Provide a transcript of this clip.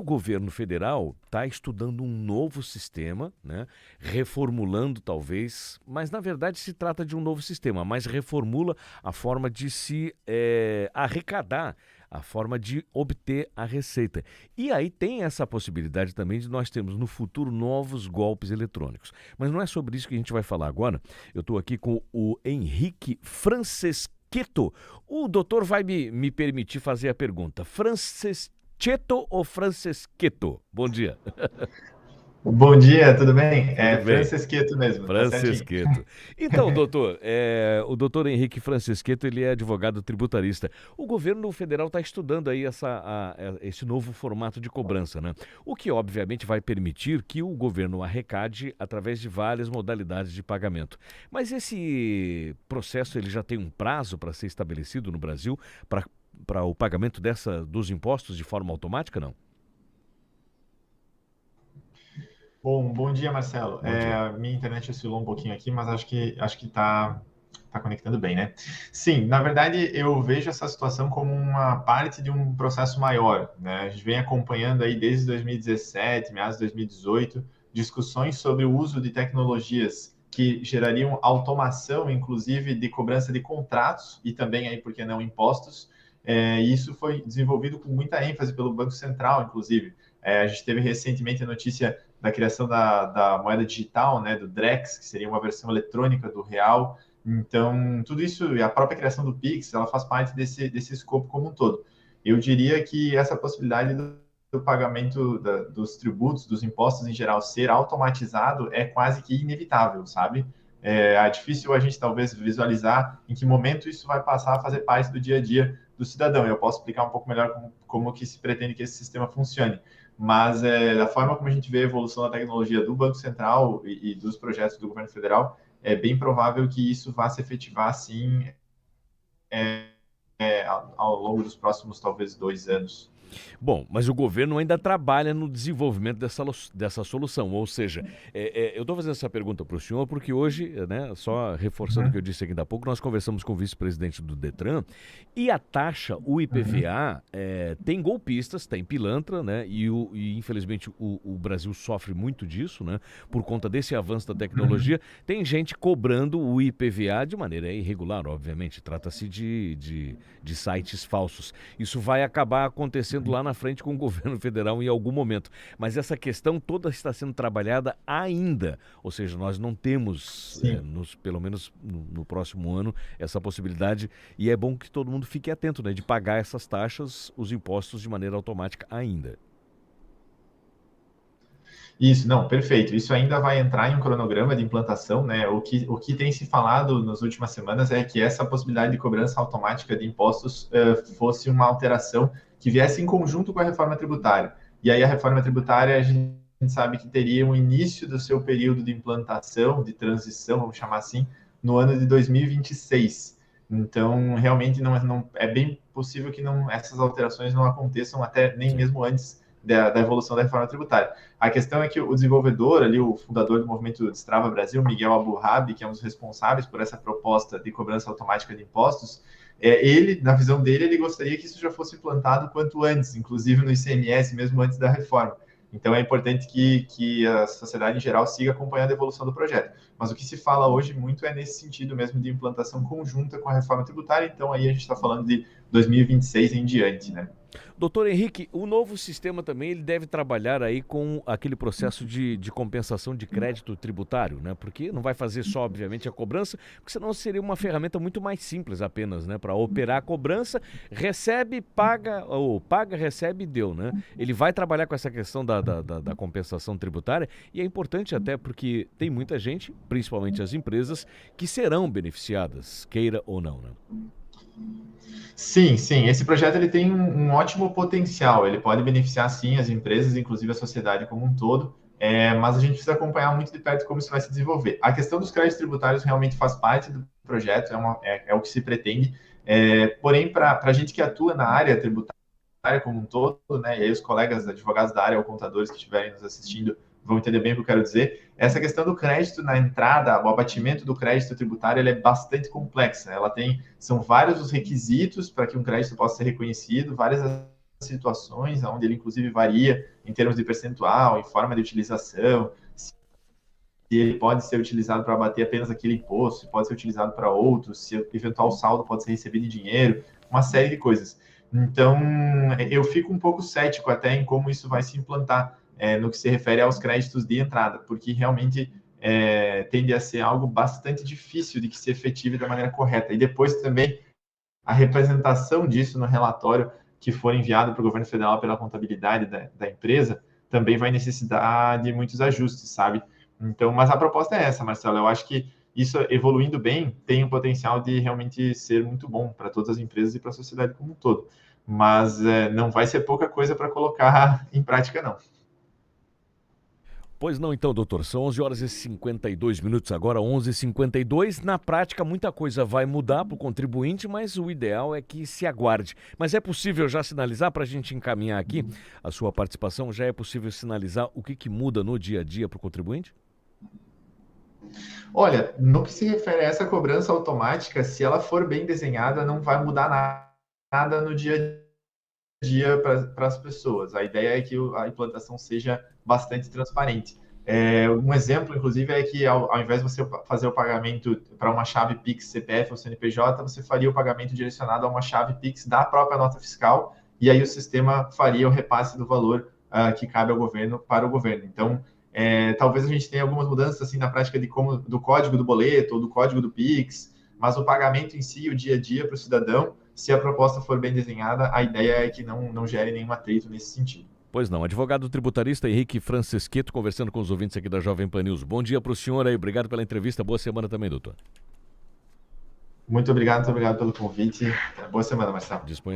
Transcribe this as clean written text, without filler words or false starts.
O governo federal está estudando um novo sistema, né? Reformulando talvez, mas na verdade se trata de um novo sistema, mas reformula a forma de se arrecadar, a forma de obter a receita. E aí tem essa possibilidade também de nós termos no futuro novos golpes eletrônicos. Mas não é sobre isso que a gente vai falar agora. Eu estou aqui com o Henrique Franceschetto. O doutor vai me permitir fazer a pergunta. Franceschetto ou Franceschetto? Bom dia. Bom dia, tudo bem? Tudo É bem? Francisqueto mesmo, tá certinho. Franceschetto. Então, doutor, o doutor Henrique Franceschetto, ele é advogado tributarista. O governo federal está estudando aí esse novo formato de cobrança, né? O que, obviamente, vai permitir que o governo arrecade através de várias modalidades de pagamento. Mas esse processo, ele já tem um prazo para ser estabelecido no Brasil para o pagamento dos impostos de forma automática, não? Bom dia, Marcelo. Bom dia. Minha internet oscilou um pouquinho aqui, mas acho que tá conectando bem, né? Sim, na verdade eu vejo essa situação como uma parte de um processo maior, né? A gente vem acompanhando aí desde 2017, meados de 2018, discussões sobre o uso de tecnologias que gerariam automação, inclusive de cobrança de contratos e também aí, por que não, impostos. E isso foi desenvolvido com muita ênfase pelo Banco Central, inclusive. A gente teve recentemente a notícia da criação da moeda digital, né, do Drex, que seria uma versão eletrônica do real. Então, tudo isso e a própria criação do Pix, ela faz parte desse escopo como um todo. Eu diria que essa possibilidade do pagamento dos tributos, dos impostos em geral, ser automatizado é quase que inevitável, sabe? É difícil a gente talvez visualizar em que momento isso vai passar a fazer parte do dia a dia do cidadão. Eu posso explicar um pouco melhor como que se pretende que esse sistema funcione. Mas da forma como a gente vê a evolução da tecnologia do Banco Central e dos projetos do governo federal, é bem provável que isso vá se efetivar, sim, ao longo dos próximos, talvez, 2 anos. Bom, mas o governo ainda trabalha no desenvolvimento dessa solução. Ou seja, eu estou fazendo essa pergunta para o senhor porque hoje, né, só reforçando o que eu Uhum, disse aqui ainda há pouco, nós conversamos com o vice-presidente do Detran e a taxa, o uhum, IPVA, tem golpistas, tem pilantra, né, e infelizmente o Brasil sofre muito disso, né, por conta desse avanço da uhum. tecnologia. Tem gente cobrando o IPVA de maneira irregular, obviamente. Trata-se de sites falsos. Isso vai acabar acontecendo lá na frente com o governo federal em algum momento. Mas essa questão toda está sendo trabalhada ainda. Ou seja, nós não temos, Sim. pelo menos no próximo ano, essa possibilidade. E é bom que todo mundo fique atento, né, de pagar essas taxas, os impostos de maneira automática ainda. Isso, não, perfeito. Isso ainda vai entrar em um cronograma de implantação, né? O que tem se falado nas últimas semanas é que essa possibilidade de cobrança automática de impostos fosse uma alteração que viesse em conjunto com a reforma tributária. E aí a reforma tributária, a gente sabe que teria um início do seu período de implantação, de transição, vamos chamar assim, no ano de 2026. Então, realmente é bem possível que essas alterações não aconteçam até nem Sim. mesmo antes da evolução da reforma tributária. A questão é que o desenvolvedor ali, o fundador do movimento Destrava Brasil, Miguel Aburrab, que é um dos responsáveis por essa proposta de cobrança automática de impostos, ele, na visão dele, ele gostaria que isso já fosse implantado quanto antes, inclusive no ICMS, mesmo antes da reforma. Então é importante que a sociedade em geral siga acompanhando a evolução do projeto. Mas o que se fala hoje muito é nesse sentido mesmo de implantação conjunta com a reforma tributária. Então aí a gente está falando de 2026 em diante, né? Doutor Henrique, o novo sistema também ele deve trabalhar aí com aquele processo de compensação de crédito tributário, né? Porque não vai fazer só, obviamente, a cobrança, porque senão seria uma ferramenta muito mais simples apenas, né? Para operar a cobrança, recebe, paga, ou paga, recebe e deu, né? Ele vai trabalhar com essa questão da compensação tributária e é importante até porque tem muita gente, principalmente as empresas, que serão beneficiadas, queira ou não, né? Sim, sim. Esse projeto ele tem um ótimo potencial. Ele pode beneficiar sim as empresas, inclusive a sociedade como um todo. Mas a gente precisa acompanhar muito de perto como isso vai se desenvolver. A questão dos créditos tributários realmente faz parte do projeto, é o que se pretende. Porém, para a gente que atua na área tributária como um todo, né? E aí os colegas advogados da área ou contadores que estiverem nos assistindo vão entender bem o que eu quero dizer. Essa questão do crédito na entrada, o abatimento do crédito tributário, ela é bastante complexa. São vários os requisitos para que um crédito possa ser reconhecido, várias situações, onde ele inclusive varia em termos de percentual, em forma de utilização, se ele pode ser utilizado para abater apenas aquele imposto, se pode ser utilizado para outros, se o eventual saldo pode ser recebido em dinheiro, uma série de coisas. Então, eu fico um pouco cético até em como isso vai se implantar no que se refere aos créditos de entrada, porque realmente tende a ser algo bastante difícil de que se efetive da maneira correta. E depois também a representação disso no relatório que for enviado para o governo federal pela contabilidade da empresa também vai necessitar de muitos ajustes, sabe? Então, mas a proposta é essa, Marcelo. Eu acho que isso, evoluindo bem, tem o potencial de realmente ser muito bom para todas as empresas e para a sociedade como um todo. Mas não vai ser pouca coisa para colocar em prática, não. Pois não, então, doutor. São 11 horas e 52 minutos agora, 11h52. Na prática, muita coisa vai mudar para o contribuinte, mas o ideal é que se aguarde. Mas é possível já sinalizar, para a gente encaminhar aqui a sua participação, já é possível sinalizar o que muda no dia a dia para o contribuinte? Olha, no que se refere a essa cobrança automática, se ela for bem desenhada, não vai mudar nada no dia a dia para as pessoas. A ideia é que a implantação seja bastante transparente. Um exemplo, inclusive, é que ao invés de você fazer o pagamento para uma chave Pix CPF ou CNPJ, você faria o pagamento direcionado a uma chave Pix da própria nota fiscal, e aí o sistema faria o repasse do valor que cabe ao governo para o governo. Então, talvez a gente tenha algumas mudanças assim na prática do código do boleto ou do código do Pix, mas o pagamento em si, o dia a dia para o cidadão, se a proposta for bem desenhada, a ideia é que não gere nenhum atrito nesse sentido. Pois não. Advogado tributarista Henrique Franceschetto, conversando com os ouvintes aqui da Jovem Pan News. Bom dia para o senhor aí. Obrigado pela entrevista. Boa semana também, doutor. Muito obrigado pelo convite. Boa semana, Marcelo. Disponha